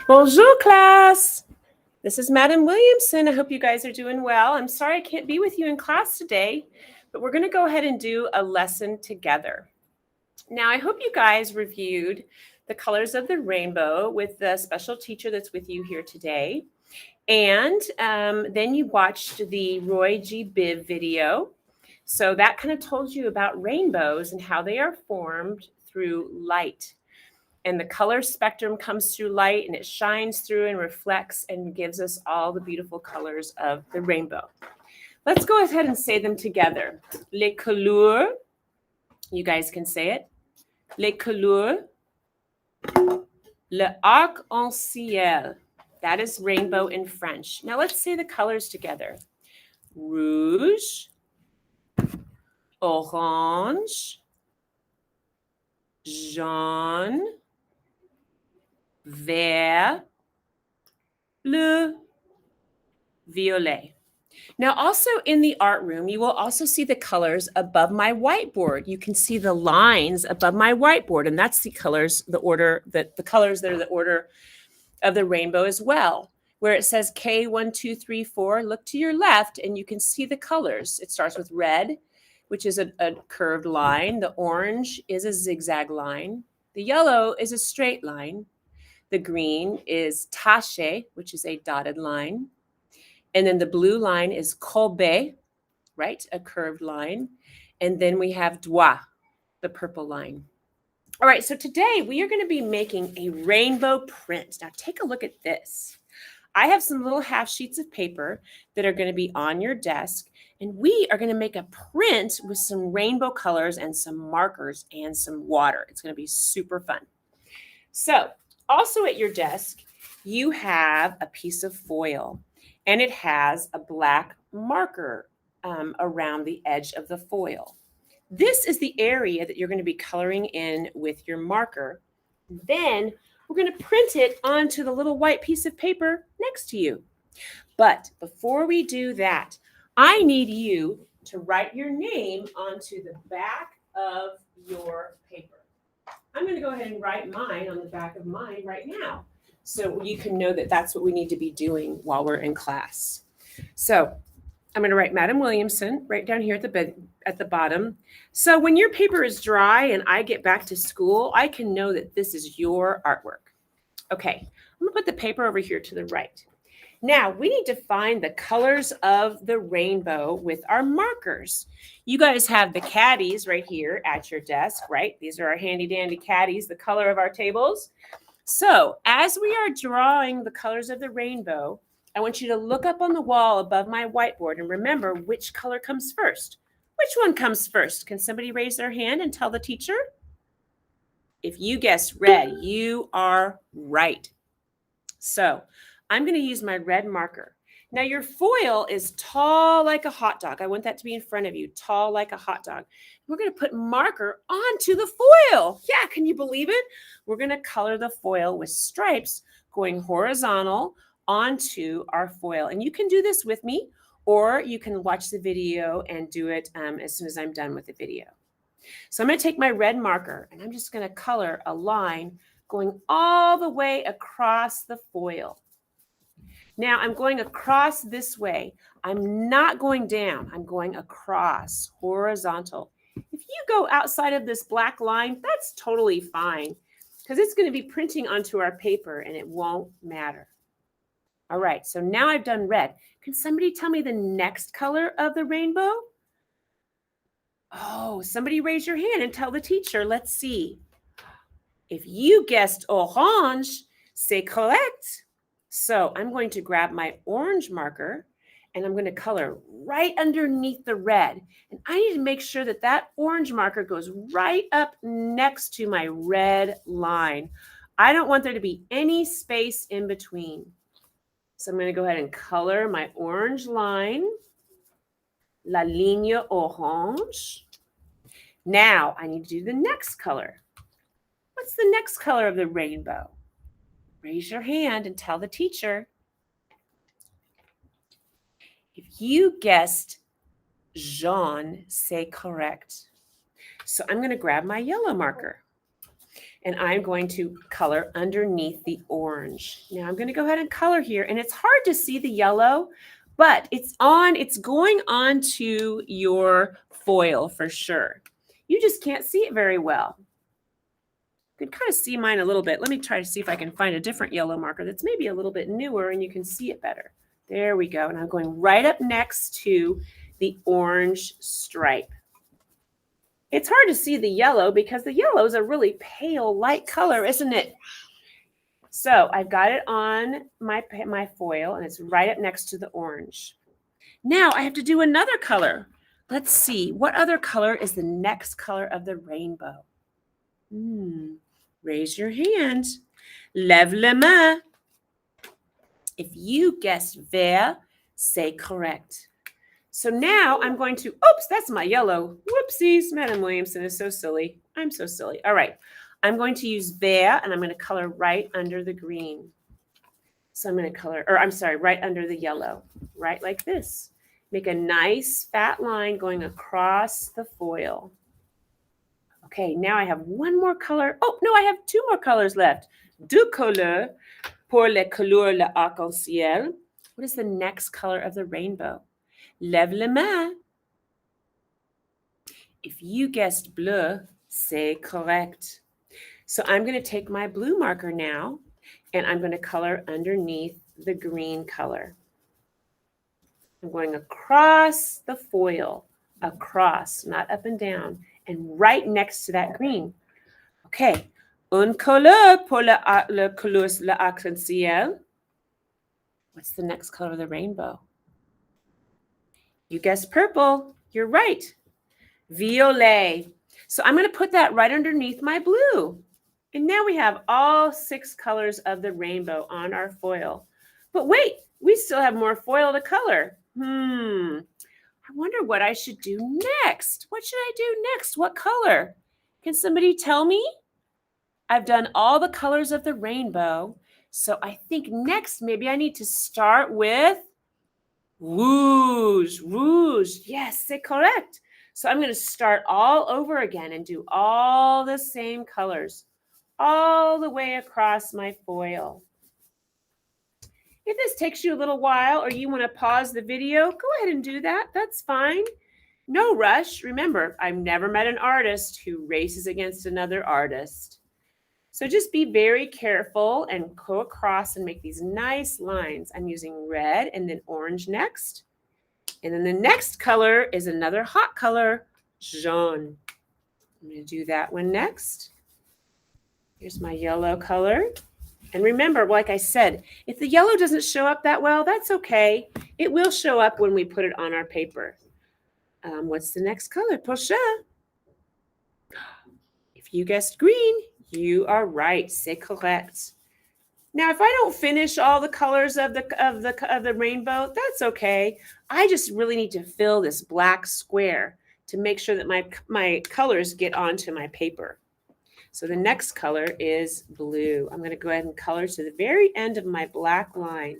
Bonjour, class. This is Madam Williamson. I hope you guys are doing well. I'm sorry I can't be with you in class today, but we're going to go ahead and do a lesson together. Now, I hope you guys reviewed the colors of the rainbow with the special teacher that's with you here today. And then you watched the Roy G. Biv video. So that kind of told you about rainbows and how they are formed through light. And the color spectrum comes through light and it shines through and reflects and gives us all the beautiful colors of the rainbow. Let's go ahead and say them together. Les couleurs. You guys can say it. Les couleurs. Le arc-en-ciel. That is rainbow in French. Now let's say the colors together. Rouge, orange, jaune, vert, bleu, violet. Now, also in the art room, you will also see the colors above my whiteboard. You can see the lines above my whiteboard, and that's the colors, the colors that are the order of the rainbow as well. Where it says K1, 2, 3, 4, look to your left, and you can see the colors. It starts with red, which is a curved line. The orange is a zigzag line. The yellow is a straight line. The green is taché, which is a dotted line. And then the blue line is colbé, right? A curved line. And then we have doigt, the purple line. All right, so today we are going to be making a rainbow print. Now take a look at this. I have some little half sheets of paper that are going to be on your desk, and we are going to make a print with some rainbow colors and some markers and some water. It's going to be super fun. So, also at your desk, you have a piece of foil, and it has a black marker around the edge of the foil. This is the area that you're going to be coloring in with your marker. Then we're going to print it onto the little white piece of paper next to you. But before we do that, I need you to write your name onto the back of your paper. I'm going to go ahead and write mine on the back of mine right now, so you can know that that's what we need to be doing while we're in class. So I'm going to write Madam Williamson right down here at the bottom. So when your paper is dry and I get back to school, I can know that this is your artwork. Okay, I'm going to put the paper over here to the right. Now, we need to find the colors of the rainbow with our markers. You guys have the caddies right here at your desk, right? These are our handy dandy caddies, the color of our tables. So as we are drawing the colors of the rainbow, I want you to look up on the wall above my whiteboard and remember which color comes first. Which one comes first? Can somebody raise their hand and tell the teacher? If you guessed red, you are right. So I'm going to use my red marker. Now your foil is tall like a hot dog. I want that to be in front of you, tall like a hot dog. We're going to put marker onto the foil. Yeah, can you believe it? We're going to color the foil with stripes going horizontal onto our foil. And you can do this with me, or you can watch the video and do it as soon as I'm done with the video. So I'm going to take my red marker and I'm just going to color a line going all the way across the foil. Now I'm going across this way. I'm not going down. I'm going across, horizontal. If you go outside of this black line, that's totally fine because it's going to be printing onto our paper and it won't matter. All right, so now I've done red. Can somebody tell me the next color of the rainbow? Oh, somebody raise your hand and tell the teacher. Let's see. If you guessed orange, c'est correct. So I'm going to grab my orange marker and I'm going to color right underneath the red. And I need to make sure that that orange marker goes right up next to my red line. I don't want there to be any space in between. So I'm going to go ahead and color my orange line, la ligne orange. Now I need to do the next color. What's the next color of the rainbow? Raise your hand and tell the teacher. If you guessed jaune, c'est correct. So I'm going to grab my yellow marker. And I'm going to color underneath the orange. Now I'm going to go ahead and color here, and it's hard to see the yellow, but it's going onto your foil for sure. You just can't see it very well. You can kind of see mine a little bit. Let me try to see if I can find a different yellow marker that's maybe a little bit newer and you can see it better. There we go. And I'm going right up next to the orange stripe. It's hard to see the yellow because the yellow is a really pale light color, isn't it? So I've got it on my foil and it's right up next to the orange. Now I have to do another color. Let's see, what other color is the next color of the rainbow? Raise your hand. Lève la main. If you guessed vert, say correct. So now I'm going to, oops, that's my yellow. Whoopsies, Madam Williamson is so silly. I'm so silly. All right, I'm going to use vert and I'm going to color right under the green. So I'm going to color, or I'm sorry, right under the yellow, right like this. Make a nice fat line going across the foil. Okay, now I have one more color. Oh, no, I have two more colors left. Deux couleurs pour les couleurs de l'arc-en-ciel. What is the next color of the rainbow? Lève la main. If you guessed bleu, say correct. So I'm going to take my blue marker now, and I'm going to color underneath the green color. I'm going across the foil, across, not up and down, and right next to that green. Okay, une couleur pour le couleur de l'arc-en-ciel. What's the next color of the rainbow? You guessed purple. You're right. Violet. So I'm going to put that right underneath my blue. And now we have all 6 colors of the rainbow on our foil. But wait, we still have more foil to color. I wonder what I should do next. What should I do next? What color? Can somebody tell me? I've done all the colors of the rainbow. So I think next maybe I need to start with rouge. Rouge. Yes, c'est correct. So I'm going to start all over again and do all the same colors all the way across my foil. If this takes you a little while or you want to pause the video, go ahead and do that. That's fine. No rush. Remember, I've never met an artist who races against another artist. So just be very careful and go across and make these nice lines. I'm using red and then orange next. And then the next color is another hot color, jaune. I'm going to do that one next. Here's my yellow color. And remember, like I said, if the yellow doesn't show up that well, that's okay. It will show up when we put it on our paper. What's the next color? Prochain. If you guessed green, you are right. C'est correct. Now, if I don't finish all the colors of the rainbow, that's okay. I just really need to fill this black square to make sure that my colors get onto my paper. So the next color is blue. I'm going to go ahead and color to the very end of my black line.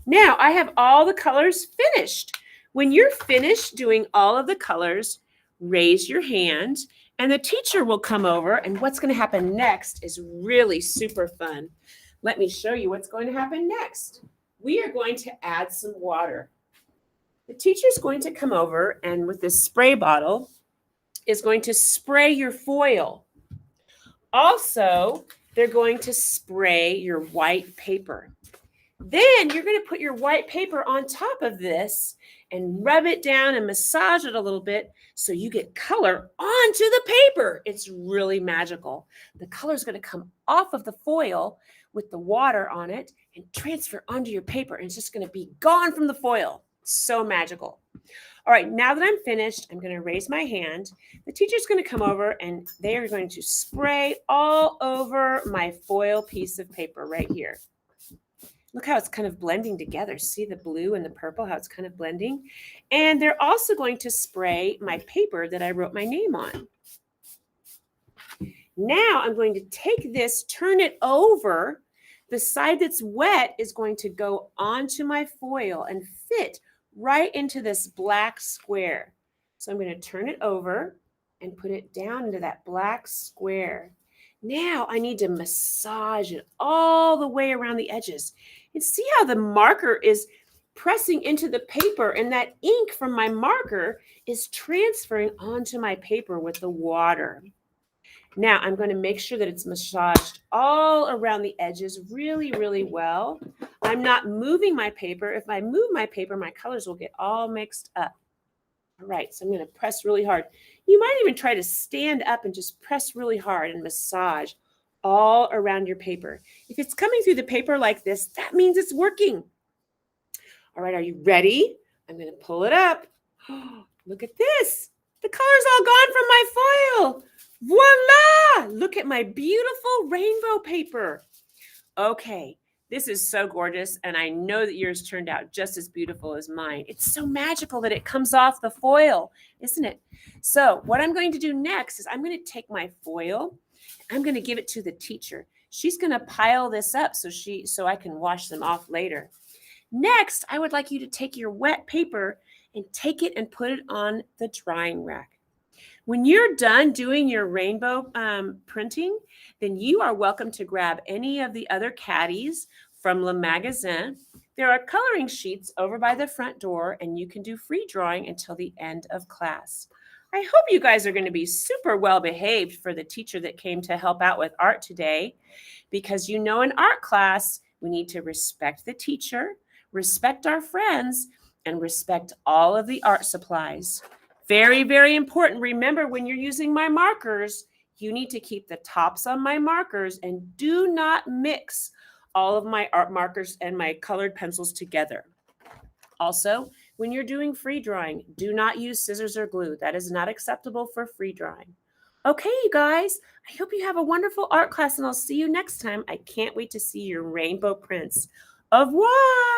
Now I have all the colors finished. When you're finished doing all of the colors, raise your hand and the teacher will come over, and what's going to happen next is really super fun. Let me show you what's going to happen next. We are going to add some water. The teacher's going to come over and with this spray bottle is going to spray your foil. Also, they're going to spray your white paper. Then you're going to put your white paper on top of this and rub it down and massage it a little bit so you get color onto the paper. It's really magical. The color is going to come off of the foil with the water on it and transfer onto your paper, and it's just going to be gone from the foil. So magical. All right, now that I'm finished, I'm going to raise my hand. The teacher's going to come over and they are going to spray all over my foil piece of paper right here. Look how it's kind of blending together. See the blue and the purple, how it's kind of blending? And they're also going to spray my paper that I wrote my name on. Now I'm going to take this, turn it over. The side that's wet is going to go onto my foil and fit right into this black square. So I'm going to turn it over and put it down into that black square. Now I need to massage it all the way around the edges. And see how the marker is pressing into the paper, and that ink from my marker is transferring onto my paper with the water. Now I'm going to make sure that it's massaged all around the edges really, really well. I'm not moving my paper. If I move my paper, my colors will get all mixed up. All right, so I'm going to press really hard. You might even try to stand up and just press really hard and massage all around your paper. If it's coming through the paper like this, that means it's working. All right, are you ready? I'm going to pull it up. Look at this. The color's all gone from my foil. Voila! Look at my beautiful rainbow paper. Okay, this is so gorgeous, and I know that yours turned out just as beautiful as mine. It's so magical that it comes off the foil, isn't it? So what I'm going to do next is I'm going to take my foil. I'm going to give it to the teacher. She's going to pile this up so I can wash them off later. Next, I would like you to take your wet paper and take it and put it on the drying rack. When you're done doing your rainbow printing, then you are welcome to grab any of the other caddies from Le Magasin. There are coloring sheets over by the front door, and you can do free drawing until the end of class. I hope you guys are going to be super well behaved for the teacher that came to help out with art today, because in art class, we need to respect the teacher, respect our friends, and respect all of the art supplies. Very, very important. Remember, when you're using my markers, you need to keep the tops on my markers and do not mix all of my art markers and my colored pencils together. Also, when you're doing free drawing, do not use scissors or glue. That is not acceptable for free drawing. Okay, you guys, I hope you have a wonderful art class, and I'll see you next time. I can't wait to see your rainbow prints. Au revoir.